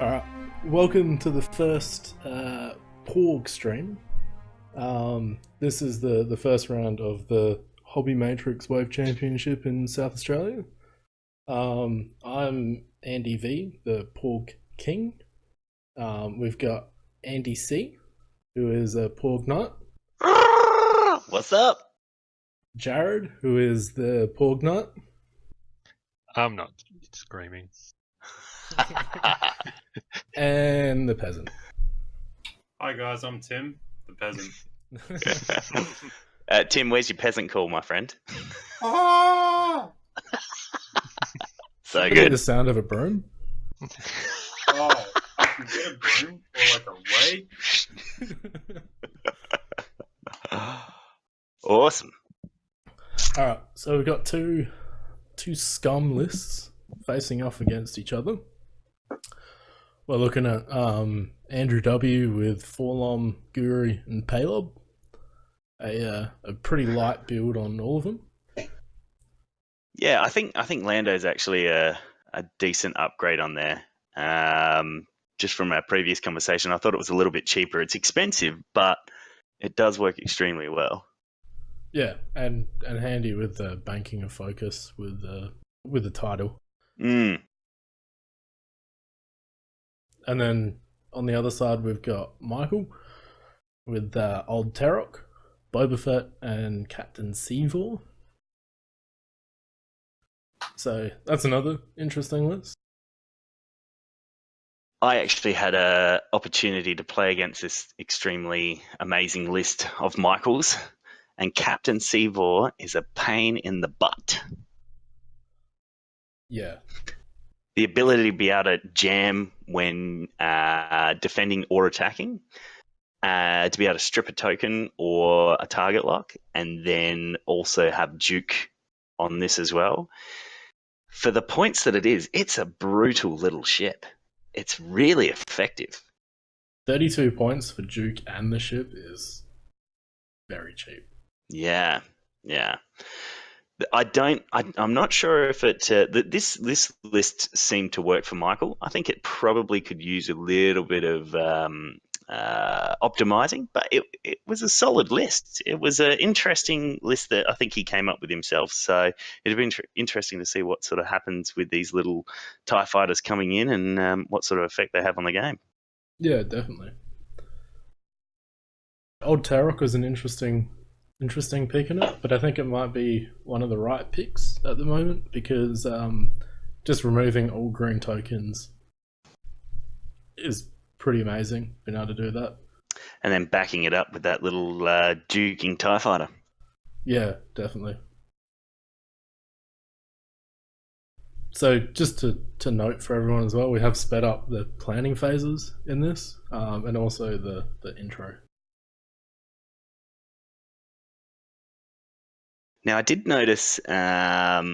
Alright, welcome to the first Porg stream. This is the first round of the Hobby Matrix Wave Championship in South Australia. I'm Andy V, the Porg King. We've got Andy C, who is a Porg Knight. What's up? Jarrad, who is the Porg Knight. I'm not screaming. And the Peasant. Hi guys, I'm Tim, the Peasant. Tim, where's your peasant call, my friend? Ah! So Is good. the sound of a broom? Oh, I can get a broom or like a wake. Awesome. Alright, so we've got two Scum lists facing off against each other. We're looking at Andrew W with Forlom, Guri, and Paylob. A pretty light build on all of them. Yeah, I think Lando's actually a decent upgrade on there. Just from our previous conversation, I thought it was a little bit cheaper. It's expensive, but it does work extremely well. Yeah, and handy with the banking of focus with the title. Mm. And then on the other side, we've got Michael with Old Tarok, Boba Fett, and Captain Seavor. So that's another interesting list. I actually had an opportunity to play against this extremely amazing list of Michaels, and Captain Seavor is a pain in the butt. Yeah. The ability to be able to jam when defending or attacking, to be able to strip a token or a target lock, and then also have Duke on this as well. For the points that it is, it's a brutal little ship. It's really effective. 32 points for Duke and the ship is very cheap. Yeah. I'm not sure if it. This list seemed to work for Michael. I think it probably could use a little bit of optimizing, but it was a solid list. It was an interesting list that I think he came up with himself. So it'd be interesting to see what sort of happens with these little TIE fighters coming in and what sort of effect they have on the game. Yeah, definitely. Old Tarok was an interesting pick in it, but I think it might be one of the right picks at the moment because just removing all green tokens is pretty amazing, being able to do that. And then backing it up with that little duking TIE fighter. Yeah, definitely. So just to note for everyone as well, we have sped up the planning phases in this and also the intro. Now, I did notice that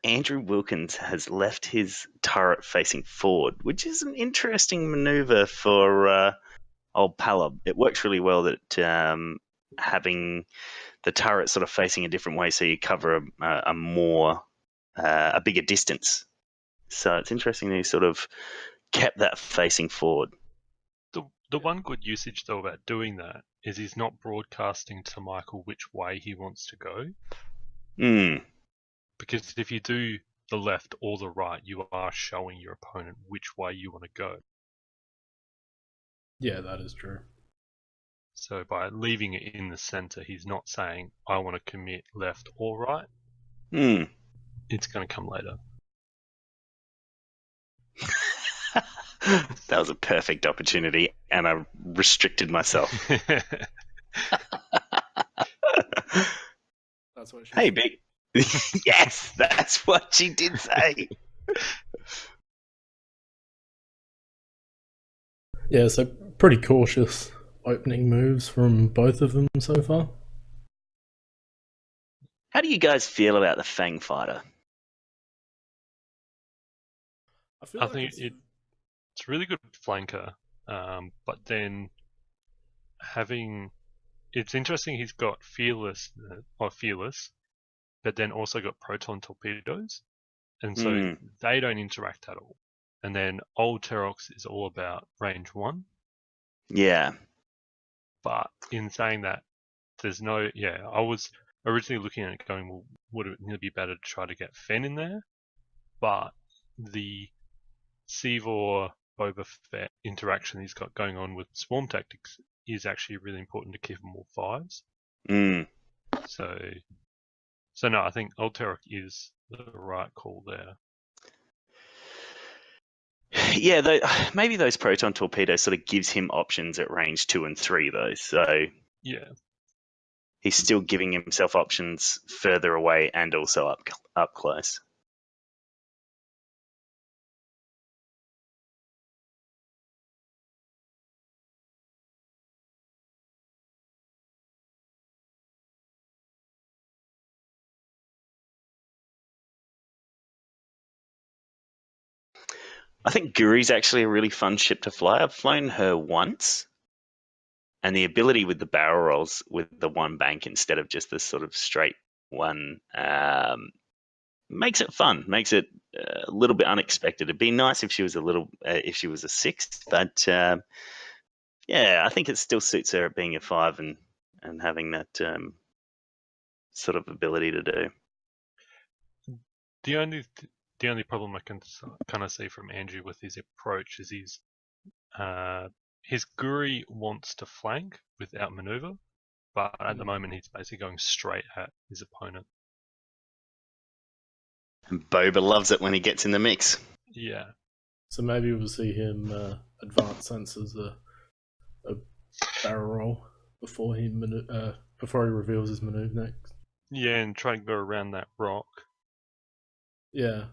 Andrew Wilkins has left his turret facing forward, which is an interesting maneuver for old Pallab. It works really well that having the turret sort of facing a different way so you cover a bigger distance. So it's interesting that he sort of kept that facing forward. The one good usage though about doing that is he's not broadcasting to Michael which way he wants to go. Because if you do the left or the right, you are showing your opponent which way you want to go. Yeah, that is true. So by leaving it in the center, he's not saying, I want to commit left or right. It's going to come later. That was a perfect opportunity, and I restricted myself. That's what she Hey, said. big. Yes, that's what she did say. Yeah, so pretty cautious opening moves from both of them so far. How do you guys feel about the Fang Fighter? I think it's a really good flanker, but then it's interesting he's got fearless, but then also got proton torpedoes, and so they don't interact at all. And then Old Terox is all about range 1. Yeah. But in saying that, there's no... Yeah, I was originally looking at it going, well, would it be better to try to get Fen in there? But the Seevor Boba Fett interaction he's got going on with Swarm Tactics is actually really important to keep them all 5s. Mm. So no, I think Old Terox is the right call there. Yeah, maybe those proton torpedoes sort of gives him options at range 2 and 3, though. So yeah, he's still giving himself options further away and also up close. I think Guri's actually a really fun ship to fly. I've flown her once, and the ability with the barrel rolls with the one bank instead of just this sort of straight one makes it fun. Makes it a little bit unexpected. It'd be nice if she was if she was a 6, but yeah, I think it still suits her being a 5 and having that sort of ability to do. The only problem I can kind of see from Andrew with his approach is his Guri wants to flank without maneuver, but at the moment he's basically going straight at his opponent. And Boba loves it when he gets in the mix. Yeah. So maybe we'll see him advance sensors a barrel roll before he reveals his maneuver next. Yeah, and try and go around that rock. Yeah.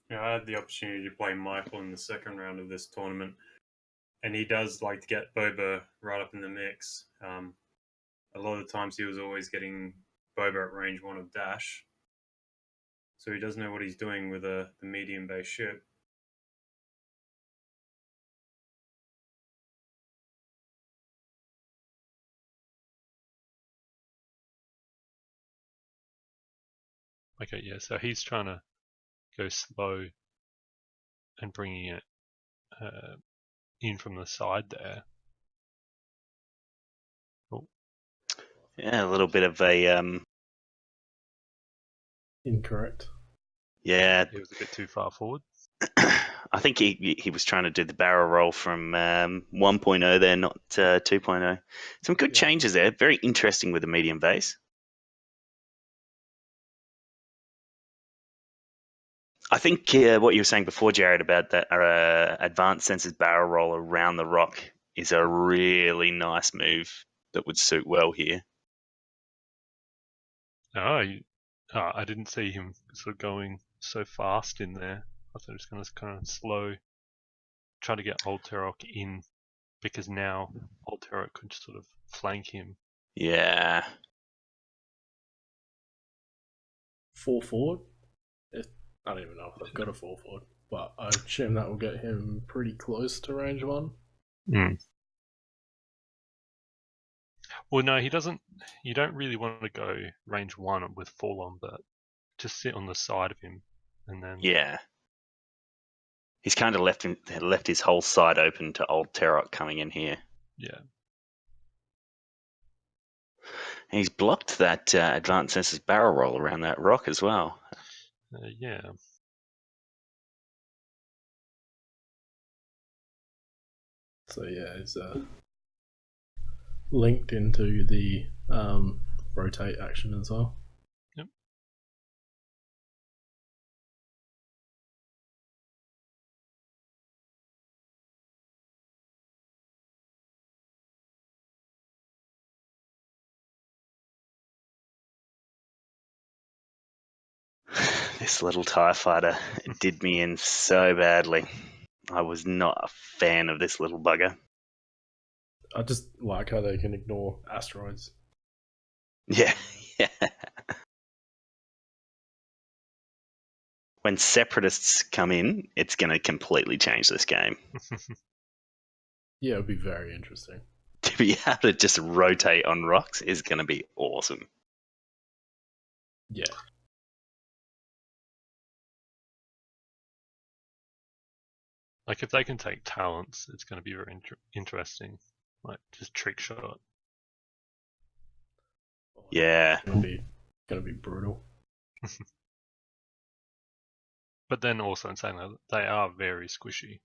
Yeah, I had the opportunity to play Michael in the second round of this tournament, and he does like to get Boba right up in the mix. A lot of the times he was always getting Boba at range 1 of Dash, so he does know what he's doing with the medium-based ship. Okay, yeah, so he's trying to go slow and bringing it in from the side there. Oh. Yeah, a little bit of a incorrect. Yeah, it was a bit too far forward. I think he was trying to do the barrel roll from 1.0 there, not 2.0. Some good changes there. Very interesting with the medium base. I think what you were saying before, Jarrad, about that advanced sensors barrel roll around the rock is a really nice move that would suit well here. Oh, I didn't see him sort of going so fast in there. I thought he was going to kind of slow, try to get Old Terox in, because now Old Terox could sort of flank him. Yeah. 4 forward? I don't even know if I've got a 4 forward, but I assume that will get him pretty close to range 1. Mm. Well, no, he doesn't. You don't really want to go range 1 with fall on, but just sit on the side of him, and then Yeah. He's kind of left his whole side open to Old Terox coming in here. Yeah. And he's blocked that advanced sensors barrel roll around that rock as well. Yeah. So yeah, it's linked into the rotate action as well. Yep. This little TIE fighter did me in so badly. I was not a fan of this little bugger. I just like how they can ignore asteroids. Yeah. When separatists come in, it's going to completely change this game. Yeah, it would be very interesting. To be able to just rotate on rocks is going to be awesome. Like if they can take talents, it's going to be very interesting. Like just trick shot. Yeah. It's gonna be brutal. But then also in saying that, they are very squishy.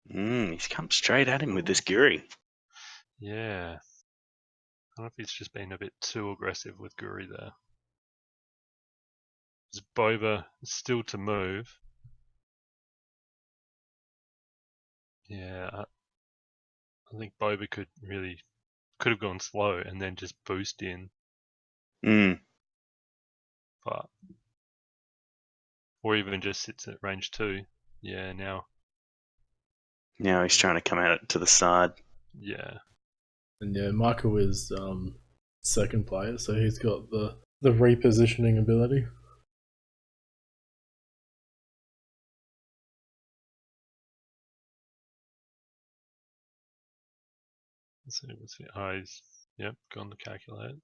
He's come straight at him with this Guri. Yeah. I don't know if he's just been a bit too aggressive with Guri there. There's Boba still to move. Yeah, I think Boba could have gone slow and then just boost in, but or even just sits at range 2. Yeah, now Now he's trying to come out to the side. yeah. And yeah, Michael is second player, so he's got the repositioning ability. Let's see what's the eyes. Yep, gone to calculate.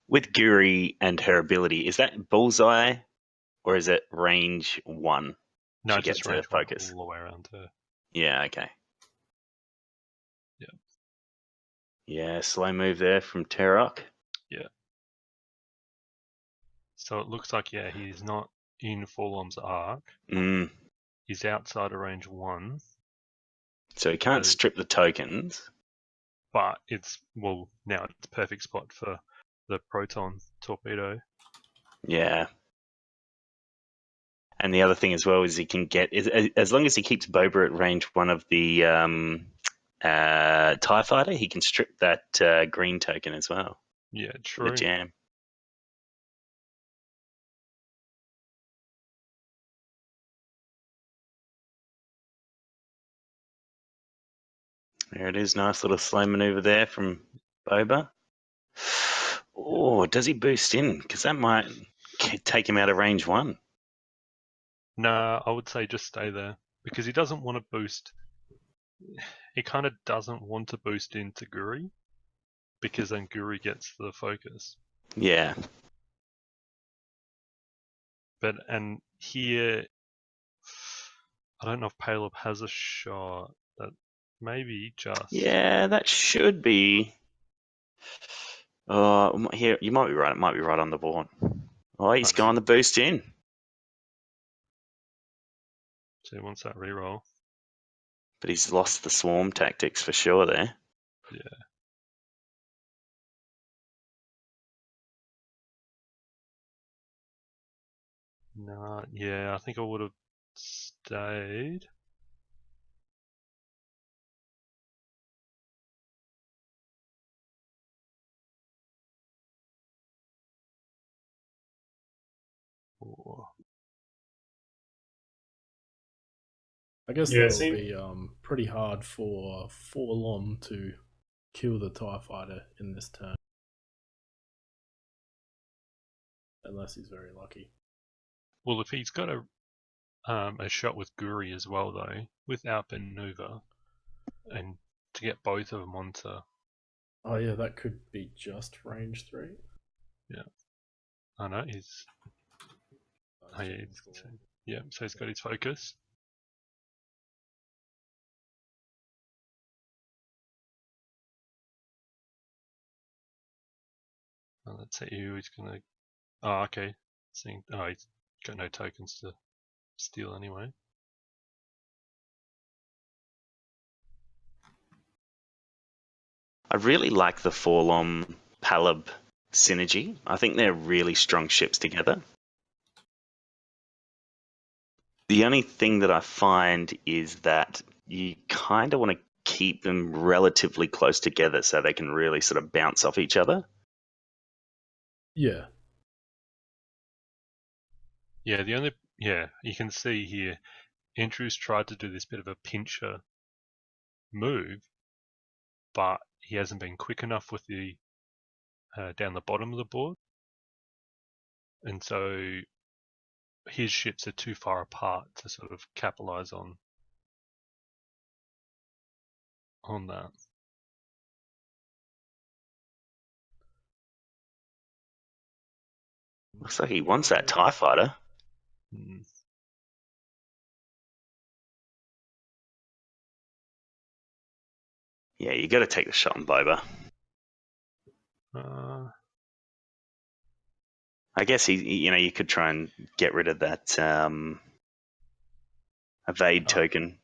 With Guri and her ability, is that bullseye or is it range 1? No, She just gets range her focus. all the way around her. Yeah, okay. Yeah. Yeah, slow move there from Terok. Yeah. So it looks like he's not in Forlom's arc. He's outside of range 1. So he can't strip the tokens. But now it's a perfect spot for the proton torpedo. Yeah. And the other thing as well is he can get, as long as he keeps Boba at range 1 of the TIE fighter, he can strip that green token as well. Yeah, true. The jam. There it is. Nice little slow maneuver there from Boba. Oh, does he boost in? Because that might take him out of range 1. Nah, I would say just stay there. Because he doesn't want to boost. He kind of doesn't want to boost into Guri. Because then Guri gets the focus. Yeah. And here, I don't know if Paleb has a shot. That maybe just. Yeah, that should be. Oh, here you might be right. It might be right on the board. Oh, he's gone the boost in. So he wants that reroll. But he's lost the swarm tactics for sure there. Yeah. Nah, yeah, I think I would have stayed. I guess that would be pretty hard for Forlom to kill the TIE fighter in this turn. Unless he's very lucky. Well, if he's got a shot with Guri as well, though, with outmaneuver, and to get both of them onto. Oh yeah, that could be just range 3. Yeah. I know he's. Oh, yeah, so he's got his focus. Let's see who he's gonna. Oh, okay. He's got no tokens to steal anyway. I really like the Forlom Paleb synergy. I think they're really strong ships together. The only thing that I find is that you kind of want to keep them relatively close together so they can really sort of bounce off each other. Yeah. Yeah, you can see here, Andrew's tried to do this bit of a pincher move, but he hasn't been quick enough with the down the bottom of the board, and so his ships are too far apart to sort of capitalize on that. Looks like he wants that TIE fighter. Hmm. Yeah, you got to take the shot on Boba. I guess you could try and get rid of that evade token.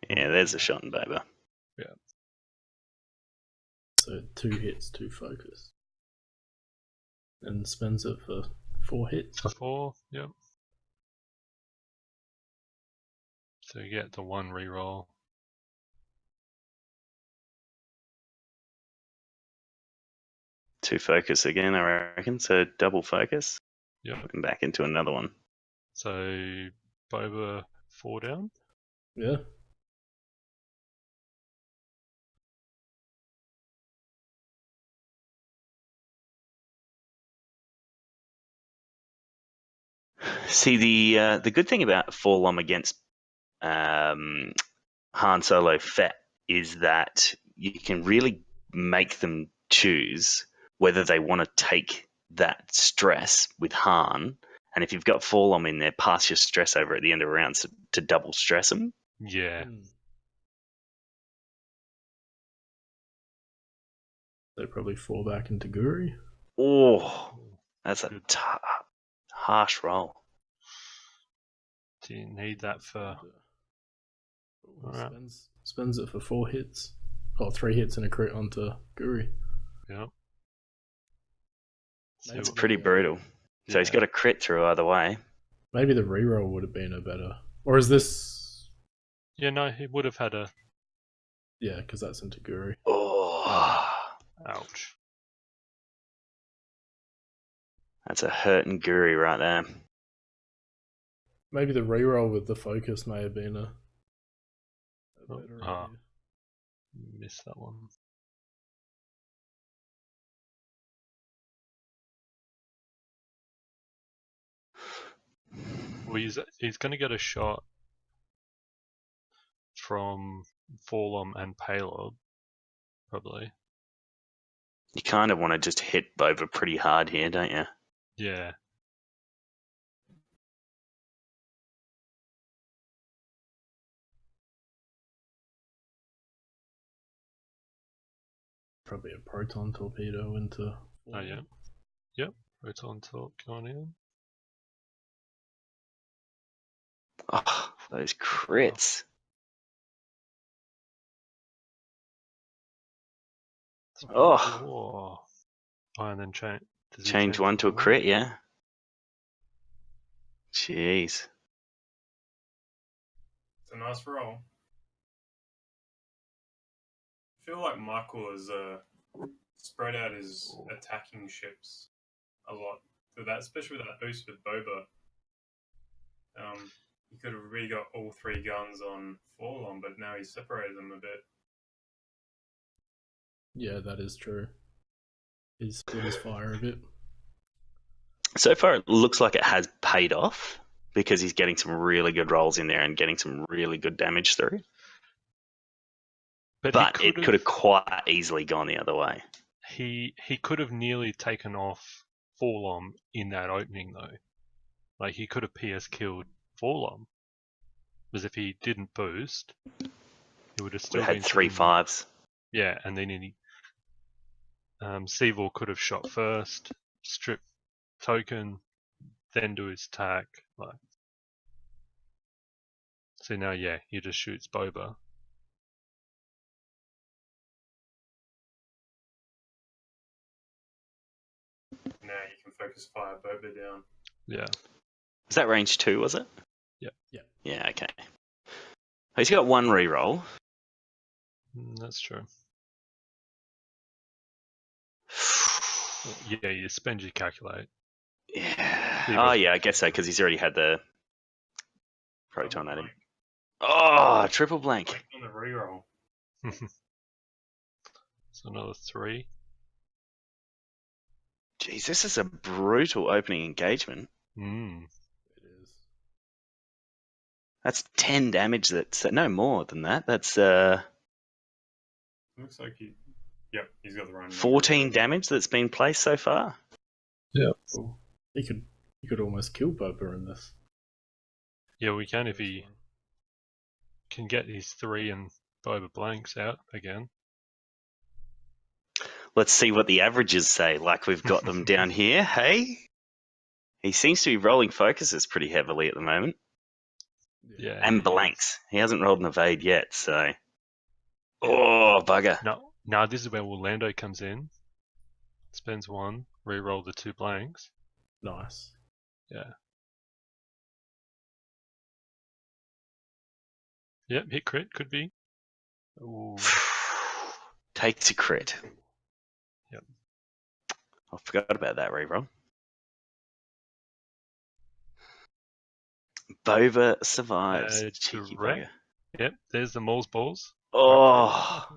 Yeah, there's a shot on Boba. Yeah. So 2 hits, 2 focus. And spends it for 4 hits. For 4, yep. So you get the 1 reroll. Two focus again, I reckon. So double focus. Yep. And back into another one. So Boba 4 down. Yeah. See, the good thing about Forlom against Han Solo Fett is that you can really make them choose whether they want to take that stress with Han, and if you've got Forlom in there, pass your stress over at the end of rounds to double stress them. Yeah. They probably fall back into Guri. Oh, that's a harsh roll. Do you need that for? Alright. Spends it for 4 hits. Or 3 hits and a crit onto Guri. Yeah. It's pretty brutal. So he's got a crit through either way. Maybe the reroll would have been a better. Or is this? Yeah, no, he would have had a. Yeah, because that's into Guri. Oh, ouch. That's a hurting Guri right there. Maybe the reroll with the focus may have been a better idea. Missed that one. Well, he's going to get a shot from Forlom and Paylob, probably. You kind of want to just hit Boba pretty hard here, don't you? Yeah. Probably a proton torpedo into. Oh, yeah. Yep. Proton torp going in. Oh, those crits. Oh, and then change one to a crit, yeah. Jeez. It's a nice roll. I feel like Michael has spread out his attacking ships a lot. For that, especially with that boost with Boba. He could have really got all 3 guns on Forlom, but now he's separated them a bit. Yeah, that is true. He's split his fire a bit. So far, it looks like it has paid off because he's getting some really good rolls in there and getting some really good damage through. But it could have quite easily gone the other way. He could have nearly taken off Forlom in that opening, though. Like, he could have PS killed Forlom. Because if he didn't boost, he would have still had 3 5s. Yeah, and then Seavor could have shot first, strip token, then do his attack. Like, so now, yeah, he just shoots Boba. Now you can focus fire Boba down. Yeah. Was that range 2, was it? Yep. Yeah. Yeah, okay. He's got 1 reroll. That's true. Yeah, you spend your calculate. Yeah. Oh, yeah, I guess so, because he's already had the proton at him. Oh, triple blank. On the reroll. So another 3. Jeez, this is a brutal opening engagement. Mm. It is. That's 10 damage. That's no more than that. That's Looks like Yep, he's got the right number. 14 damage that's been placed so far. Cool. He could almost kill Boba in this. Yeah, we can if he can get his 3 and Boba blanks out again. Let's see what the averages say, like we've got them down here, hey? He seems to be rolling focuses pretty heavily at the moment. Yeah. And blanks. He hasn't rolled an evade yet, so... Oh, bugger. No, this is where Orlando comes in. Spends 1, re-roll the 2 blanks. Nice. Yeah. Yep, hit crit, could be. Ooh. Takes a crit. Yep. I forgot about that reroll. Boba survives. Cheeky direct. bugger. Yep, there's the Mole's balls. Oh,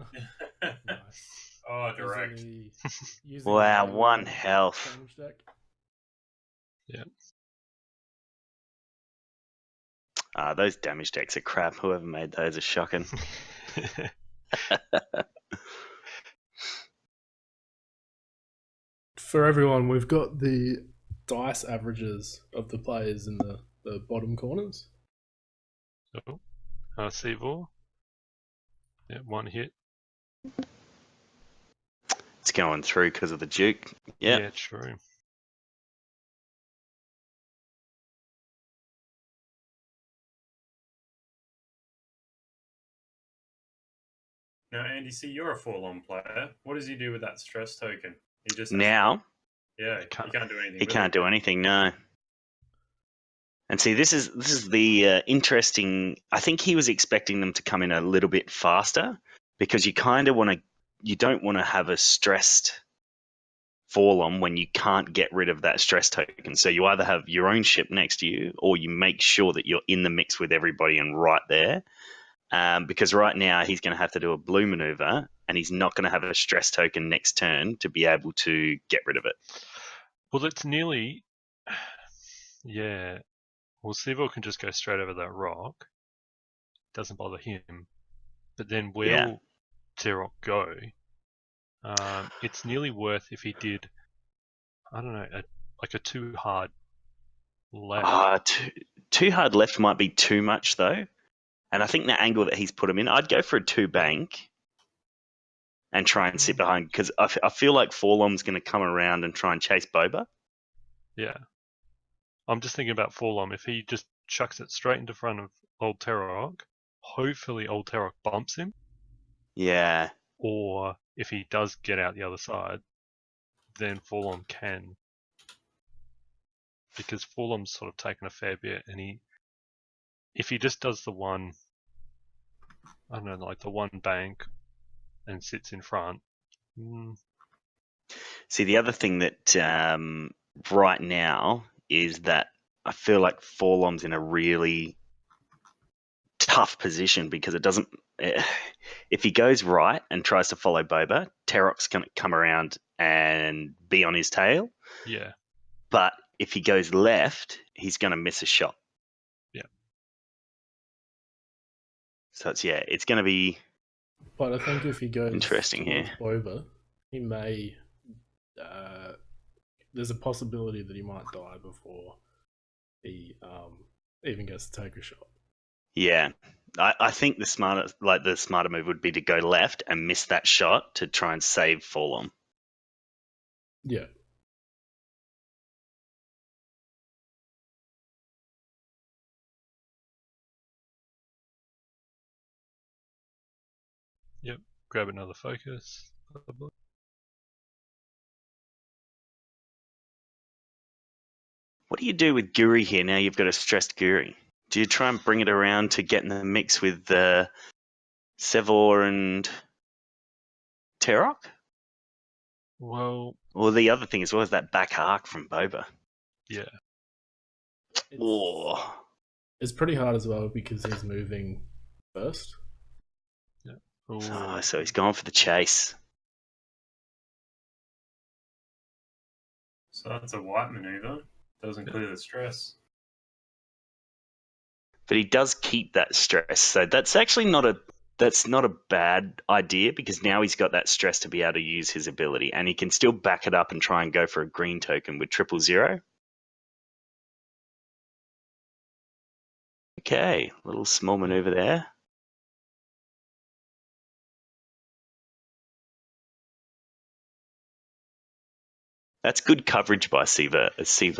Nice. Oh, direct. Using wow, the 1 health. damage deck. Those damage decks are crap. Whoever made those are shocking. For everyone, we've got the dice averages of the players in the bottom corners. So, Seavor. Yeah, 1 hit. It's going through because of the Duke. Yep. Yeah, true. Now, Andy, see, you're a full-on player. What does he do with that stress token? He just Now, yeah, he can't do anything. he with can't it. do anything, no. And see, this is the interesting... I think he was expecting them to come in a little bit faster because you kind of want to... You don't want to have a stressed fall-on when you can't get rid of that stress token. So you either have your own ship next to you or you make sure that you're in the mix with everybody and right there. Because right now he's going to have to do a blue maneuver and he's not going to have a stress token next turn to be able to get rid of it. Well, it's nearly... Yeah. Well, Seavor can just go straight over that rock. Doesn't bother him. But then where will Terok go? It's nearly worth if he did, I don't know, like a 2 hard left. Too hard left might be too much though. And I think the angle that he's put him in, I'd go for a 2 bank and try and sit behind because I feel like Forlom's going to come around and try and chase Boba. Yeah. I'm just thinking about Forlom. If he just chucks it straight into front of Old Terok, hopefully Old Terok bumps him. Yeah. Or if he does get out the other side, then Forlom can. Because Forlom's sort of taken a fair bit and if he just does the one, I don't know, like the 1 bank and sits in front. See, the other thing that right now is that I feel like Forlom's in a really tough position because it doesn't... If he goes right and tries to follow Boba, Terok's going to come around and be on his tail. Yeah. But if he goes left, he's going to miss a shot. So it's going to be... But I think if he goes interesting towards here. Boba, he may... there's a possibility that he might die before he even gets to take a shot. Yeah. I think the smarter move would be to go left and miss that shot to try and save Forlom. Yeah. Yep. Grab another focus. What do you do with Guri here now you've got a stressed Guri? Do you try and bring it around to get in the mix with Sevor and Terok? Well... Or the other thing as well is that back arc from Boba. Yeah. It's pretty hard as well because he's moving first. Yeah. So he's gone for the chase. So that's a white maneuver. Doesn't clear the stress. But he does keep that stress, so that's actually not that's not a bad idea because now he's got that stress to be able to use his ability, and he can still back it up and try and go for a green token with 000. Okay, little small maneuver there. That's good coverage by Siva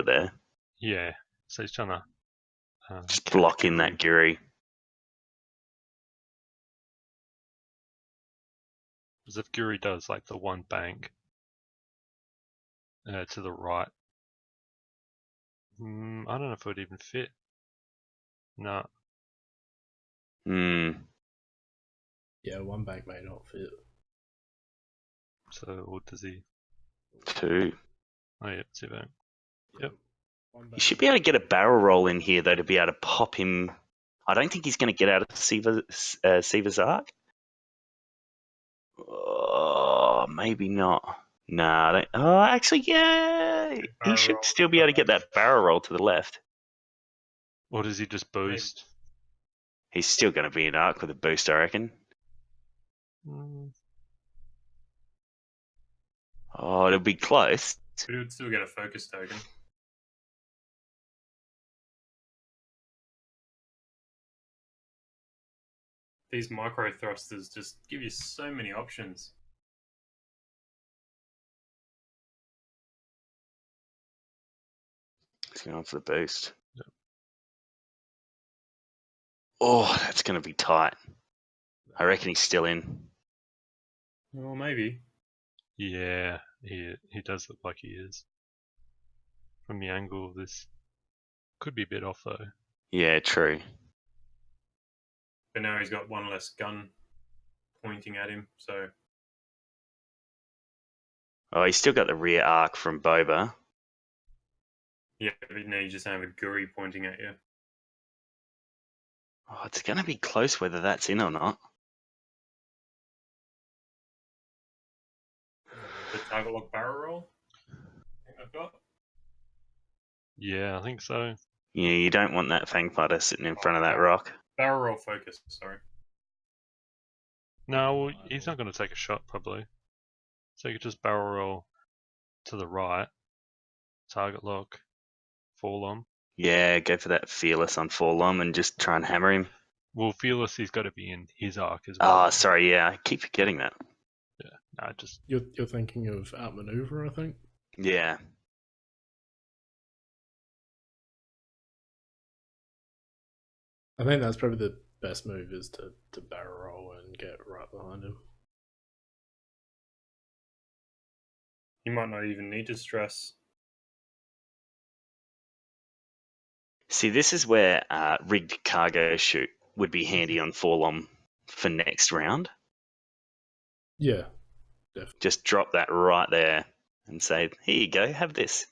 there. Yeah, so he's trying to Just block in that Guri. Because if Guri does like the one bank to the right, I don't know if it would even fit. No. Yeah, one bank may not fit. So what does he? 2. Oh yeah, 2 bank. Yep. You should be able to get a barrel roll in here though to be able to pop him. I don't think he's going to get out of Siva's arc. Oh, maybe not. Nah, I don't. Oh, actually, yeah. He should still be able to get that barrel roll to the left. Or does he just boost? He's still going to be in arc with a boost, I reckon. Oh, it'll be close. But he would still get a focus token. These micro thrusters just give you so many options. He's going for the boost. Yep. Oh, that's going to be tight. I reckon he's still in. Well, maybe. Yeah, he does look like he is. From the angle of this. Could be a bit off though. Yeah, true. But now he's got one less gun pointing at him, so... Oh, he's still got the rear arc from Boba. Yeah, but now you just have a Guri pointing at you. Oh, it's going to be close whether that's in or not. The target lock barrel roll? I think I've got. Yeah, I think so. Yeah, you don't want that fang fighter sitting in front of that rock. Barrel roll focus, sorry. No, well, he's not going to take a shot probably. So you could just barrel roll to the right, target lock, fall on. Yeah, go for that fearless on Forlom and just try and hammer him. Well, fearless, he's got to be in his arc as well. Oh, sorry, yeah, I keep forgetting that. Yeah, no, just You're thinking of outmaneuver, I think. Yeah. I think that's probably the best move is to barrel roll and get right behind him. You might not even need to stress. See, this is where rigged cargo shoot would be handy on Forlom for next round. Yeah, definitely. Just drop that right there and say, here you go, have this.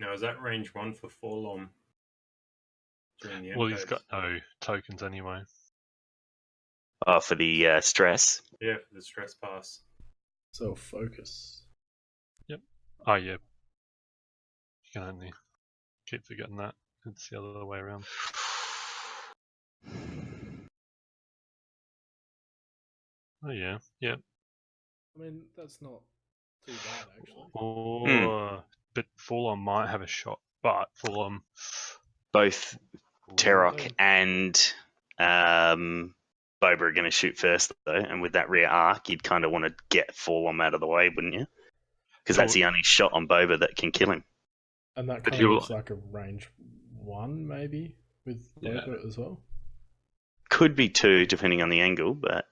Now, is that range 1 for Forlom? During the well, he's phase? got no tokens anyway. Oh, for the stress. Yeah, for the stress pass. So focus. Oh yeah. You can only keep forgetting that. It's the other way around. Oh yeah, yeah. I mean, that's not too bad actually. Or but Forlom might have a shot, but Forlom Both Terok and Boba are going to shoot first, though, and with that rear arc, you'd kind of want to get Forlom out of the way, wouldn't you? Because that's the only shot on Boba that can kill him. And that But kind of you'll- looks like a range 1 maybe with Yeah. Boba as well. Could be 2, depending on the angle, but...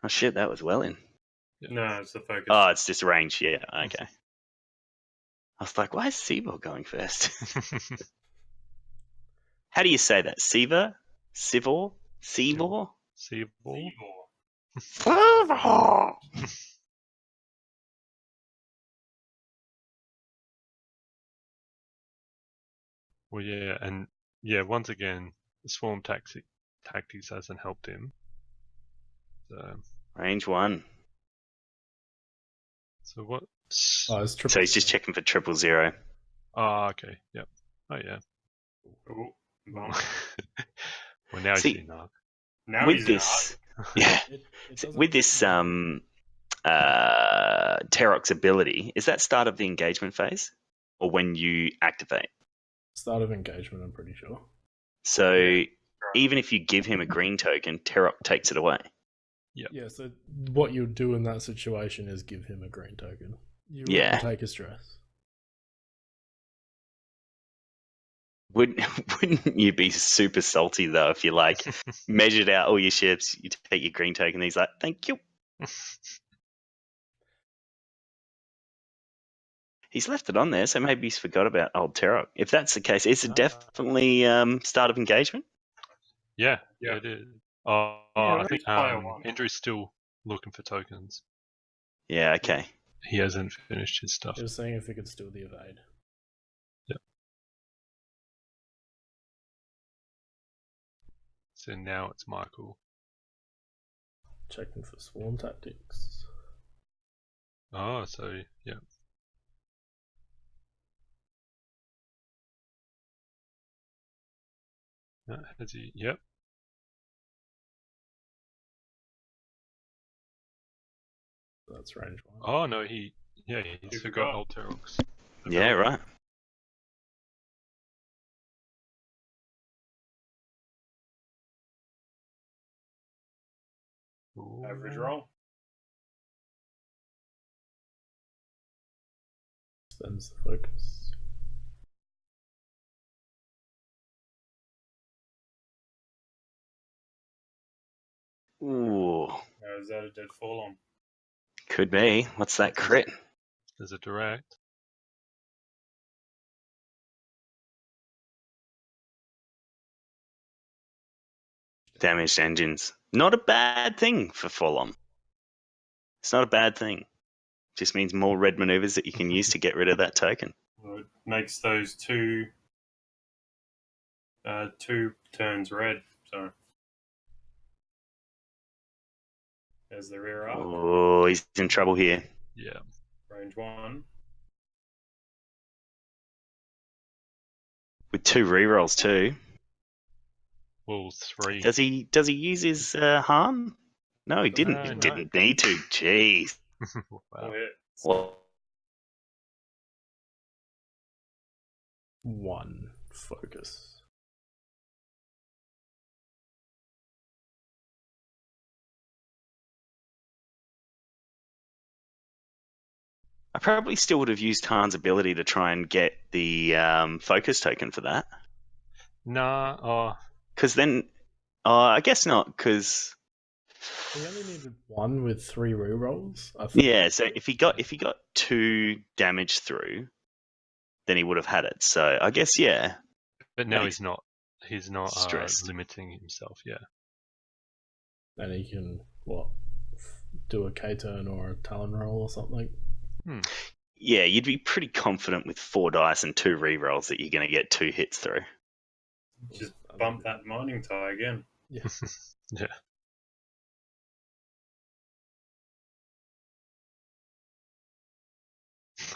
Oh, shit, that was well in. No, it's the focus. Oh, it's just range, yeah, okay. I was like, why is Seabor going first? How do you say that? Siva? Sivor? Seavor? See ball. Seavor! Well, yeah, and yeah, once again, the swarm tactics hasn't helped him. So, Range 1. so what Oh, it's triple So he's just zero. checking for 000. Oh, okay. Yep. Oh, yeah. Ooh, bump. Well, now he's See, in arc. Now with he's in this, yeah, It doesn't with this Terok's ability, is that start of the engagement phase, or when you activate? start of engagement, I'm pretty sure. So Yeah. even if you give him a green token, Terok takes it away. Yep. Yeah, so what you would do in that situation is give him a green token. You Yeah. wouldn't take his stress. Wouldn't you be super salty though if you like measured out all your ships, you take your green token, and he's like, "Thank you." He's left it on there, so maybe he's forgot about old Terok. If that's the case, is it definitely start of engagement? Yeah, Yeah. it is. Oh, Yeah, I think player one. Andrew's still looking for tokens. Yeah, okay. He hasn't finished his stuff. He was saying if he could still the evade. So now it's Michael. Checking for swarm tactics. Oh, so yeah. Has he? Yep. That's range 1. Oh no, he's He forgot forgot. old Terok's. Yeah, right. Average roll. Spends the focus. Ooh, Is that a dead fall on? could be. What's that crit? There's a direct. Damaged engines. Not a bad thing for Forlom. It's not a bad thing. Just means more red maneuvers that you can use to get rid of that token. Well, it makes those two turns red. So there's the rear arc. Oh, he's in trouble here. Yeah. Range 1. With 2 rerolls too. Well, 3. Does he use his harm? No, he didn't. He No. didn't need to. Jeez. All Wow. hits. Well, 1 focus. I probably still would have used Han's ability to try and get the focus token for that. Nah. Because then, I guess not. Because He only needed 1 with 3 rerolls. I think. yeah, so if he got 2 damage through, then he would have had it. So I guess yeah. But now Makes- he's not. He's not stressed. limiting himself. Yeah. And he can, do a K-turn or a Talon roll or something. Yeah, you'd be pretty confident with 4 dice and 2 rerolls that you're going to get 2 hits through. Just bump that mining tie again. Yeah. Yeah.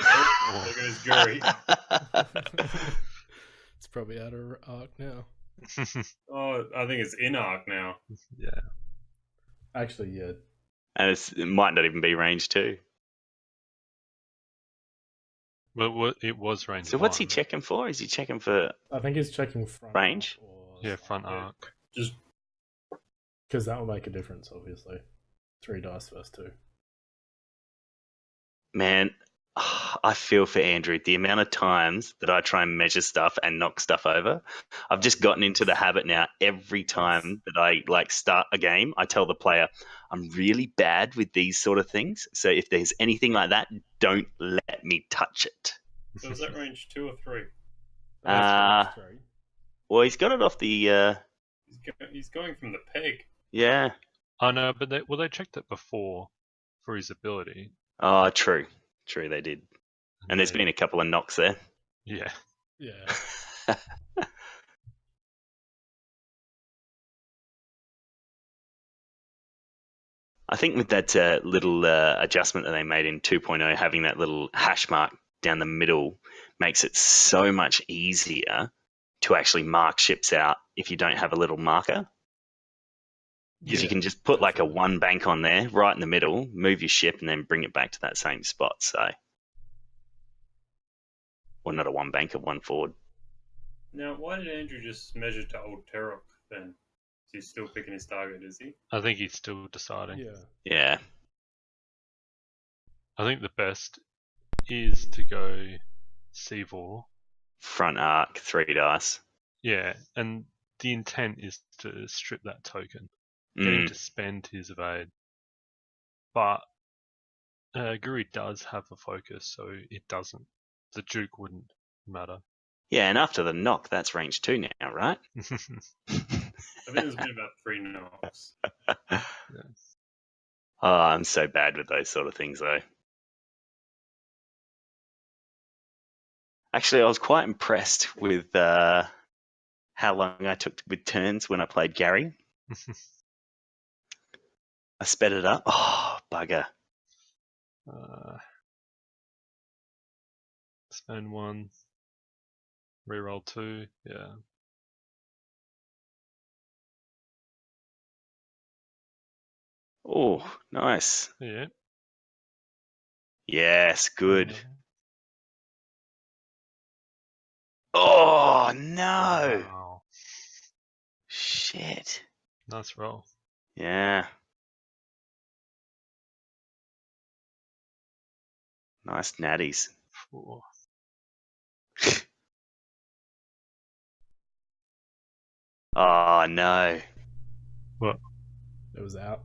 Oh, there goes Guri. It's probably out of arc now. Oh, I think it's in arc now. Yeah. Actually, yeah. And it might not even be range 2. Well, it was range. So what's he 1. checking for? Is he checking for I think he's checking front range? arc or Yeah, front Yeah. arc. Just because that will make a difference, obviously. 3 dice versus 2. Man, I feel for Andrew. The amount of times that I try and measure stuff and knock stuff over, I've just gotten into the habit now. Every time that I start a game, I tell the player, I'm really bad with these sort of things. So if there's anything like that, don't let me touch it. so is that range 2 or 3? That's 3. Well, he's got it off the He's going from the peg. yeah. Oh no, but they checked it before for his ability. Oh, true, they did. And there's been a couple of knocks there. Yeah. Yeah. I think with that little adjustment that they made in 2.0, having that little hash mark down the middle makes it so much easier to actually mark ships out if you don't have a little marker. Because you can just put like a definitely. one bank on there, right in the middle, move your ship, and then bring it back to that same spot. So, or not a one bank, a one forward. Now, why did Andrew just measure to old Terok then? He's still picking his target, is he? I think he's still deciding. Yeah. Yeah. I think the best is to go Seavor. Front arc, 3 dice. Yeah, and the intent is to strip that token, get him to spend his evade. But Guri does have a focus, so it doesn't. The Duke wouldn't matter. Yeah, and after the knock, that's range 2 now, right? I think there's been about 3 knocks. Oh, I'm so bad with those sort of things, though. Actually, I was quite impressed with how long I took with turns when I played Gary. I sped it up. Oh, bugger. Spend 1, reroll 2, yeah. Oh, nice. Yeah. Yes, good. Oh, no. Wow. Shit. Nice roll. Yeah. Nice natties. 4. Oh, no. What? It was out.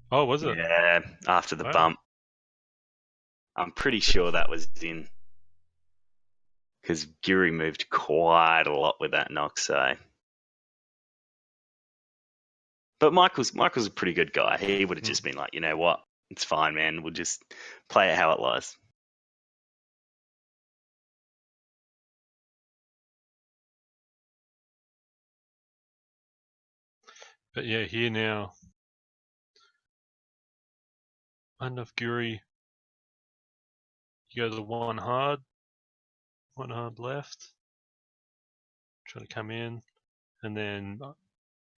Oh, was it? Yeah, after the Wow. bump. I'm pretty sure that was in. Because Giri moved quite a lot with that knock, so. But Michael's a pretty good guy. He would have just been like, you know what? It's fine, man. We'll just play it how it lies. But yeah, here now. Enough Guri. You go to the one hard left. Try to come in, and then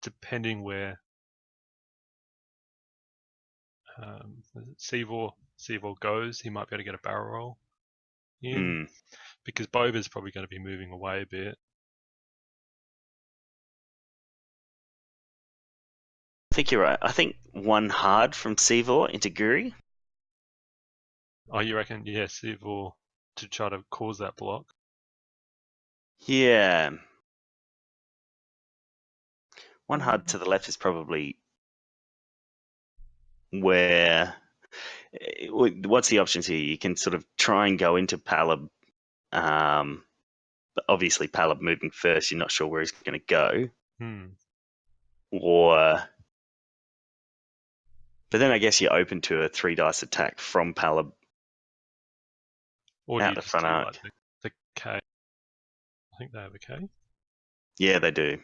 depending where Seavor goes, he might be able to get a barrel roll in because Boba's probably going to be moving away a bit. I think you're right. I think one hard from Seavor into Guri. Oh, you reckon? Yeah, Seavor to try to cause that block. Yeah. One hard to the left is probably where. What's the options here? You can sort of try and go into Palab. But obviously, Palab moving first, you're not sure where he's going to go. But then I guess you're open to a 3 dice attack from Palab Or do you out the just front do arc. like the K? I think they have a K. Yeah, they do.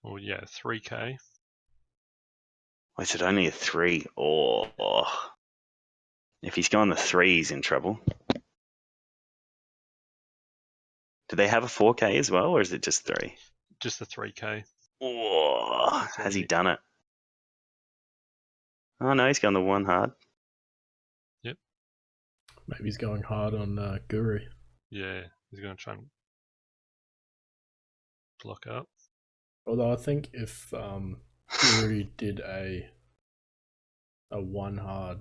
Or yeah, 3K. Is it only a 3? Or if he's going the 3, he's in trouble. Do they have a 4K as well, or is it just 3? Just the 3K. Oh, has he done it? Oh no, he's gone the one hard. Yep. Maybe he's going hard on Guri. Yeah, he's going to try and block up. Although I think if Guri did a one hard,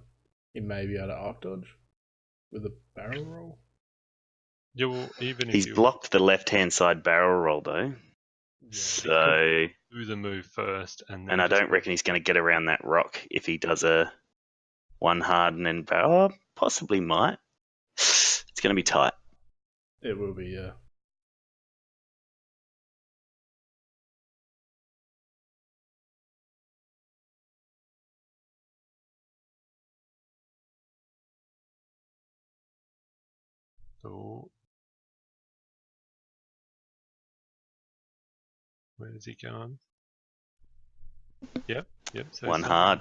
he may be able to arc dodge with a barrel roll. Yeah, well, even if He's blocked the left-hand side barrel roll though. Yeah. So do the move first, and then and I don't reckon he's going to get around that rock if he does a one hard and then barrel. Oh, possibly might. It's going to be tight. It will be, yeah. So Where's he going? Yep. So One he's hard.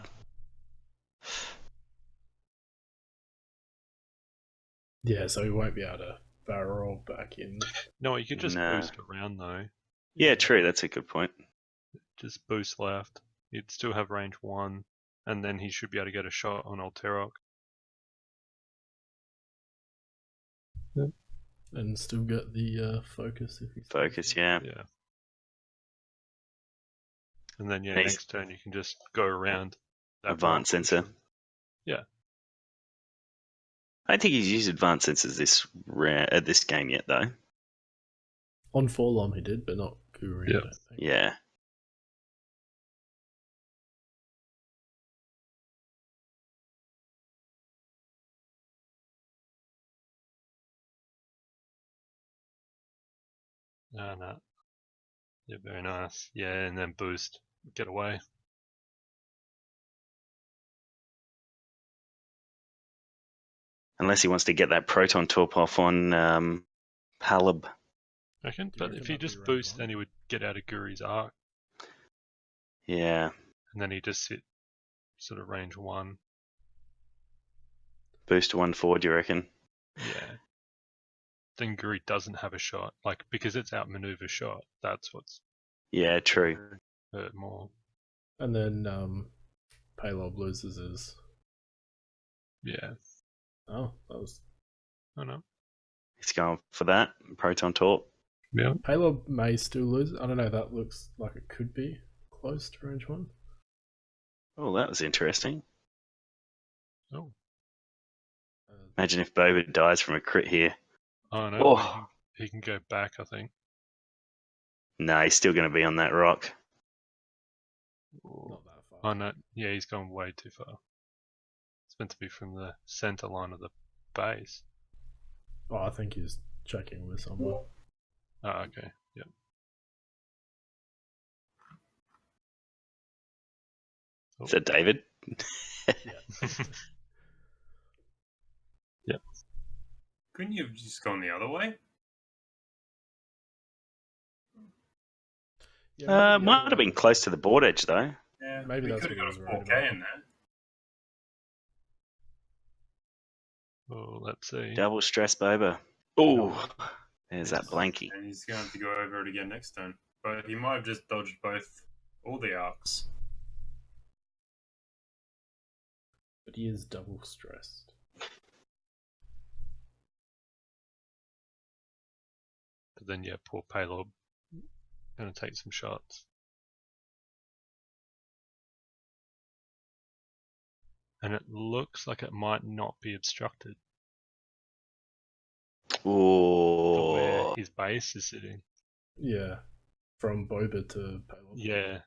Yeah, so he won't be able to barrel back in. No, you could just No. boost around though. Yeah, true. That's a good point. Just boost left. He'd still have range 1, and then he should be able to get a shot on Alterok. And still get the focus if he Focus, yeah. Yeah. And then, Nice. next turn you can just go around that Advanced rock, sensor. Yeah. I don't think he's used advanced sensors this game yet, though. On Forlom he did, but not Guri. Yeah. I don't think. Yeah. No. Yeah, very nice. Yeah, and then boost. Get away. Unless he wants to get that proton torp off on Halib. I reckon. Do you But reckon if he that'd be just range boosts, one? then he would get out of Guri's arc. Yeah. And then he just sit sort of range 1. Boost to 1 do you reckon? Yeah. Then Guri doesn't have a shot. Like, because it's outmaneuver shot. That's what's Yeah, true. hurt more. And then Paylob loses his. Yeah. Oh, that was. I know. He's going for that. Proton torp. Yeah. Paylob may still lose. I don't know. That looks like it could be close to range 1. Oh, that was interesting. Oh. Imagine if Boba dies from a crit here. Oh no. Oh. He can go back, I think. No, he's still going to be on that rock. Not that far. Oh no. Yeah, he's gone way too far. It's meant to be from the center line of the base. Oh, I think he's checking with someone. Oh, okay. Yep. Oh. Is that David? Yeah. Yep. Couldn't you have just gone the other way? Yeah, Might have been close to the board edge, though. Yeah, Maybe we that's could have what got I a was 4K worried about. in there. Oh, let's see. Double stress Boba. Oh, there's that blankie. And he's going to have to go over it again next turn. But he might have just dodged all the arcs. But he is double stressed. But then, yeah, poor Paylob going to take some shots. And it looks like it might not be obstructed for where Oh, his base is sitting. Yeah. From Boba to Paylob. Yeah.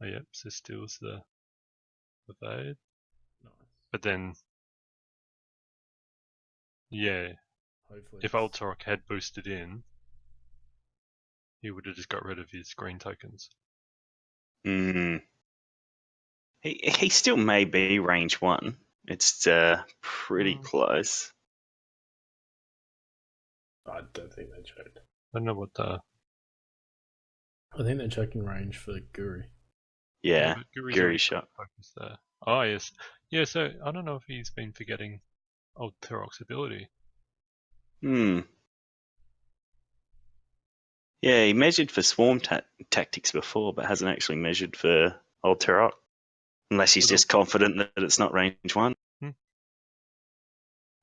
Oh, yep, so steals the evade. Nice. But then, yeah, Hopefully. if Ultorok had boosted in, he would have just got rid of his green tokens. He still may be range 1. It's pretty close. I don't think they checked. I don't know what the... I think they're checking range for Guri. Yeah, but Guri's Guri already shot. focused there. Oh, yes. Yeah, so I don't know if he's been forgetting old Turok's ability. Yeah, he measured for swarm tactics before, but hasn't actually measured for Old Turok. Unless he's just confident that it's not range 1.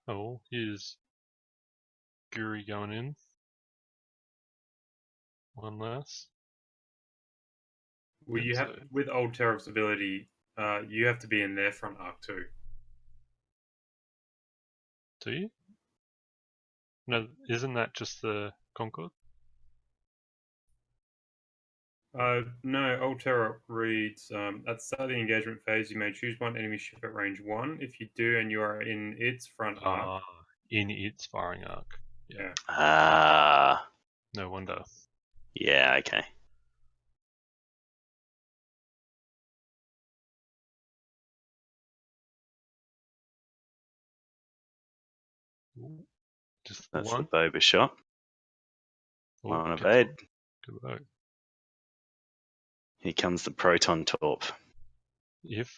Oh, here's Guri going in. One less. Well, you have with Old Terror's ability, you have to be in their front arc too. Do you? No, isn't that just the Concord? No, Old Terror reads, at the start of the engagement phase, you may choose one enemy ship at range 1. If you do and you are in its front arc. In its firing arc. Yeah. No wonder. Yeah, okay. Ooh, just That's one. the boba shot. Ooh, One gets evade. one. Good work. Here comes the proton torp. If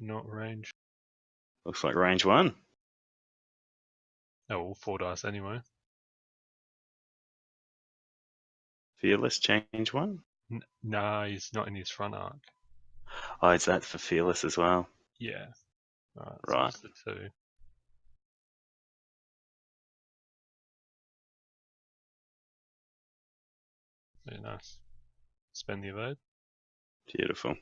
not range. Looks like range 1. Oh, well, 4 dice anyway. Fearless change 1. Nah, he's not in his front arc. Oh, is that for fearless as well? Yeah. Alright, Right. so just the 2. Very nice. Spend the evade. Beautiful.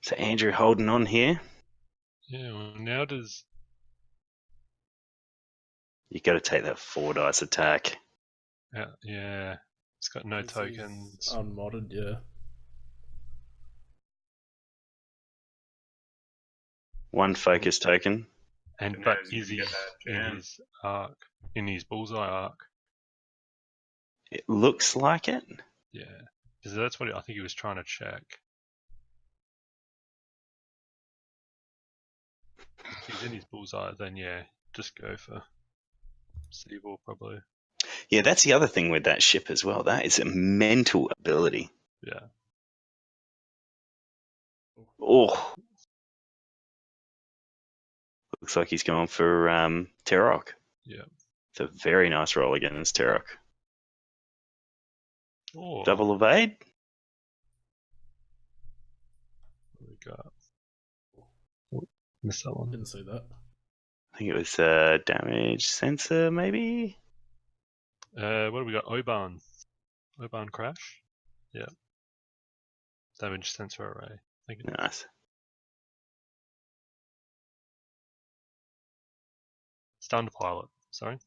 So Andrew holding on here. Yeah, well, now does... You got to take that 4 dice attack. Yeah, it's got no This is tokens. unmodded, yeah. 1 focus token. And Who but knows, you is can he get that in jam. his arc? In his bullseye arc? It looks like it. Yeah. Because that's what I think he was trying to check. If he's in his bullseye, then yeah, just go for Seaball probably. Yeah, that's the other thing with that ship as well. That is a mental ability. Yeah. Oh. Looks like he's going for Terok. Yeah. It's a very nice roll against Terok. Oh, Double evade. what do we got? Oh, missed that one. Didn't see that. I think it was damage sensor, maybe? What do we got? Oban. Oban crash? Yeah. Damage sensor array. Thank you. Nice. Stunned pilot. Sorry.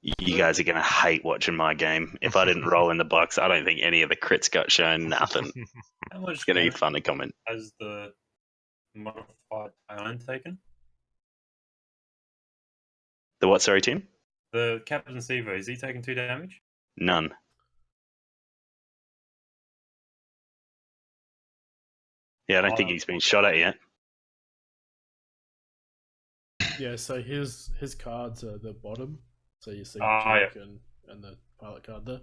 You guys are going to hate watching my game. If I didn't roll in the box, I don't think any of the crits got shown. Nothing. How much It's going to be damage fun to comment. has the modified iron taken? The what, sorry, Tim? The Captain Sevo, is he taking 2 damage? None. Yeah, I don't think he's been shot at yet. Yeah, so his cards are the bottom. So you see Ah, Duke and the pilot card there.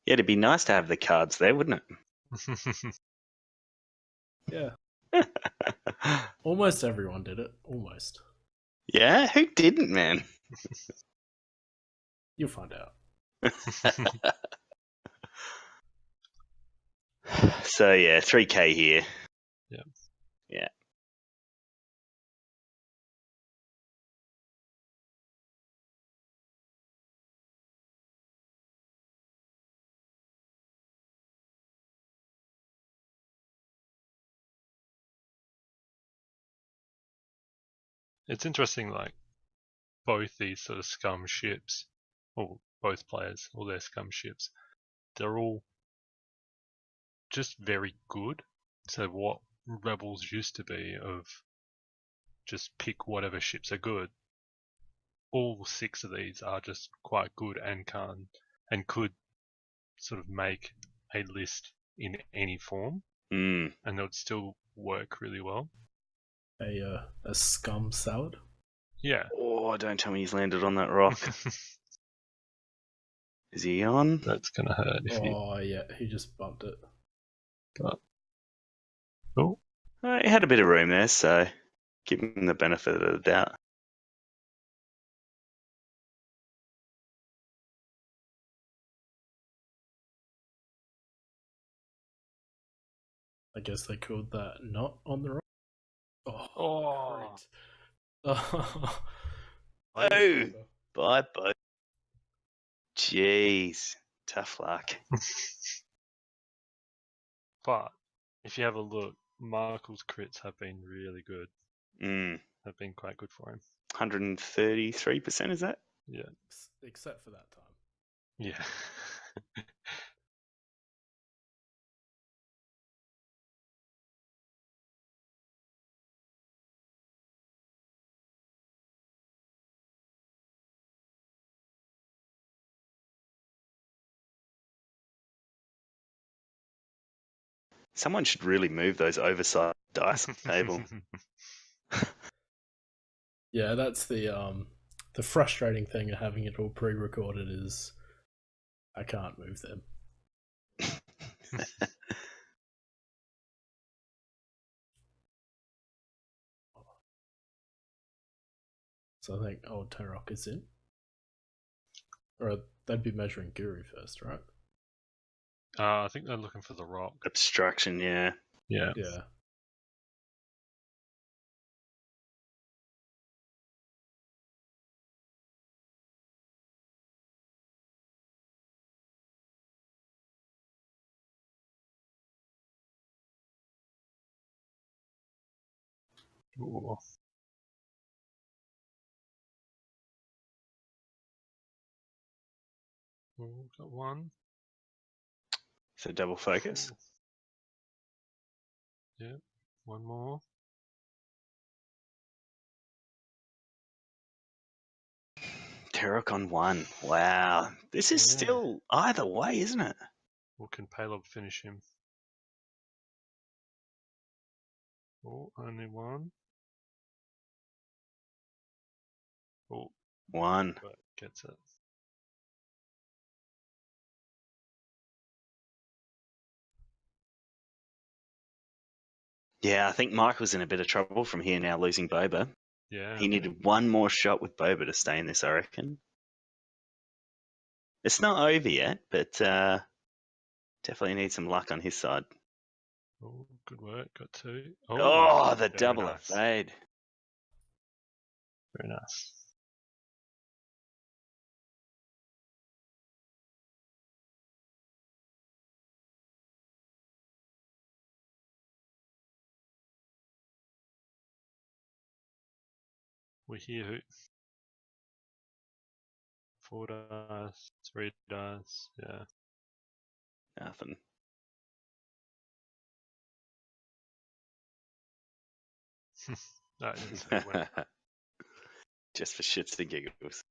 Yeah, it'd be nice to have the cards there, wouldn't Yeah. it? Almost everyone did it. Almost. Yeah? Who didn't, man? You'll find out. So, yeah, 3k here. Yeah. Yeah. It's interesting, like, both these sort of scum ships, or both players, all their scum ships, they're all just very good. So what Rebels used to be of just pick whatever ships are good, all 6 of these are just quite good and could sort of make a list in any form, Mm. and they would still work really well. A scum salad. Yeah. Oh, don't tell me he's landed on that rock. Is he on? That's gonna hurt if you. Oh yeah, he just bumped it. Oh, He had a bit of room there, so give him the benefit of the doubt. I guess they called that not on the rock. Oh. Great. Oh, bye, bye. Jeez, tough luck. But if you have a look, Markle's crits have been really good. Mm. Have been quite good for him. 133%, is that? Yeah. Except for that time. Yeah. Someone should really move those oversized dice on the table. Yeah, that's the frustrating thing of having it all pre-recorded is I can't move them. So I think old Tarok is in. Or they'd be measuring Guru first, right? I think they're looking for the rock. Obstruction, yeah. Yeah. Yeah. Ooh. Ooh, got one. So double focus. Ooh. Yep. One more. Tarok on 1. Wow. This is Yeah. still either way, isn't it? Or can Palob finish him? Oh, only one. Oh, 1. but gets it. Yeah, I think Mike was in a bit of trouble from here now, losing Boba. Yeah. He needed one more shot with Boba to stay in this, I reckon. It's not over yet, but definitely needs some luck on his side. Oh, good work. Got 2. Oh, the very double nice. evade. Very nice. We hear who? 4 dice, 3 dice, yeah. Nothing. No, it's who went. Just for shits and giggles.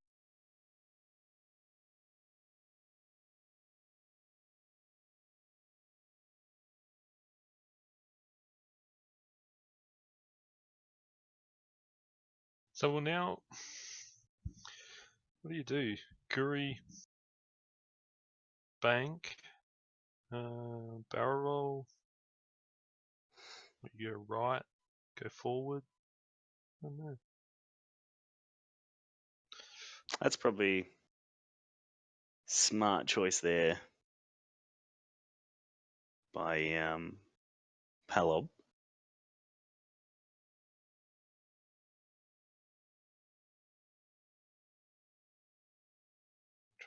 So we'll now. What do? Guri, bank, barrel roll. You go right, go forward. I don't know. That's probably smart choice there by Palob.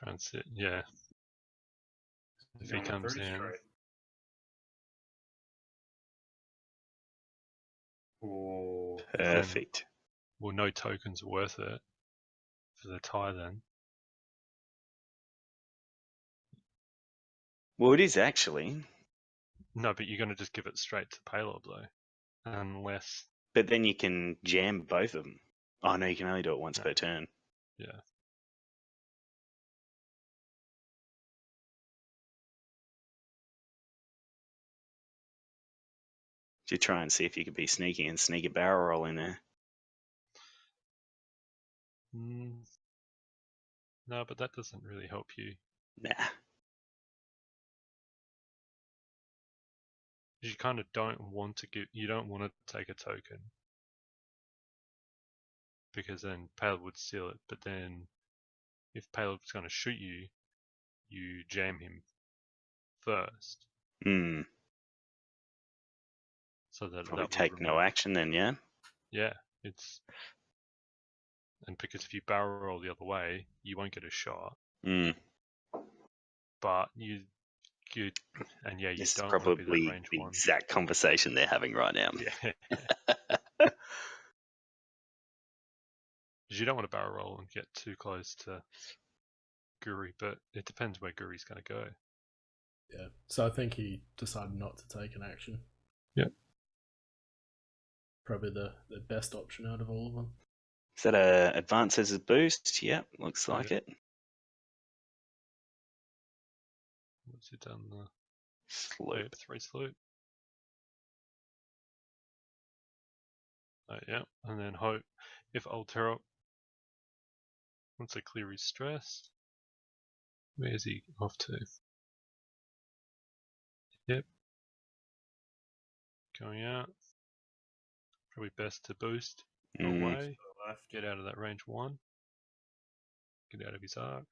Transit, yeah. If he Going comes through in. straight. Ooh. Perfect. Well, no tokens are worth it for the tie then. Well, it is actually, No, but you're going to just give it straight to Palob though. Unless. but then you can jam both of them. Oh no, you can only do it once per turn. Yeah. You try and see if you could be sneaky and sneak a barrel roll in there. No, but that doesn't really help you. Nah. You kind of don't want to give. You don't want to take a token because then Palob would steal it. But then, if Palob's going to shoot you, you jam him first. Hmm. So that Probably that take would no action then, yeah? Yeah, it's. And because if you barrel roll the other way, you won't get a shot. Hmm. But you and yeah, you This is don't want to be probably that range the one. exact conversation they're having right now. Yeah. Because you don't want to barrel roll and get too close to Guri, but it depends where Guri's going to go. Yeah. So I think he decided not to take an action. Yep. Probably the best option out of all of them. Is that a advance as a boost? Yep, looks like it. What's he done? Slope. 3 slope. Yeah, and then hope if Altero wants to clear his stress. Where's he off to? Yep. Going out. Probably best to boost away. Left. Get out of that range 1. Get out of his arc.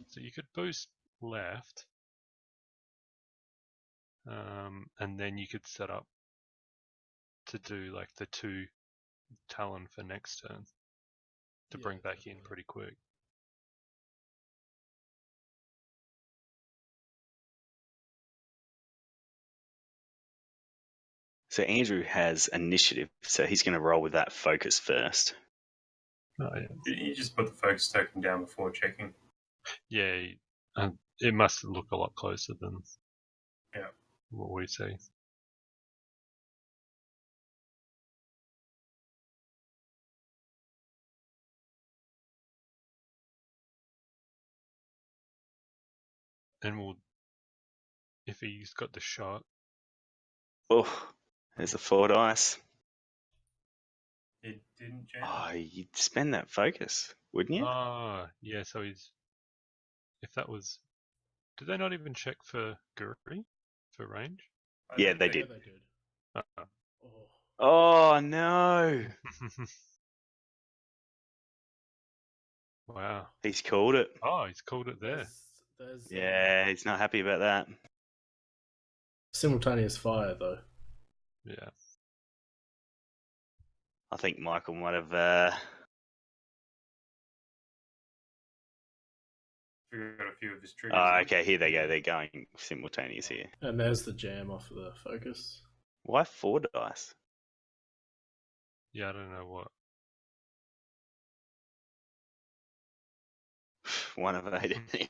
So you could boost left. And then you could set up to do like the 2 Talon for next turn to bring back in pretty quick. So Andrew has initiative, so he's going to roll with that focus first. Oh, yeah. You just put the focus token down before checking. Yeah, it must look a lot closer than Yeah. what we see. And we'll, if he's got the shot. Oh, there's a 4 dice. It didn't jam. Oh, you'd spend that focus, wouldn't you? Ah, yeah, so he's, if that was, did they not even check for Guri for range? Yeah, they did. Yeah, they did. Uh-uh. Oh. Oh, no. Wow. He's called it. Oh, he's called it there. There's Yeah, he's not happy about that. simultaneous fire though. Yeah. I think Michael might have. Figured out a few of his triggers. Oh, okay, here they go. They're going simultaneous here. And there's the jam off of the focus. Why 4 dice? Yeah, I don't know what. One of 8 anyway.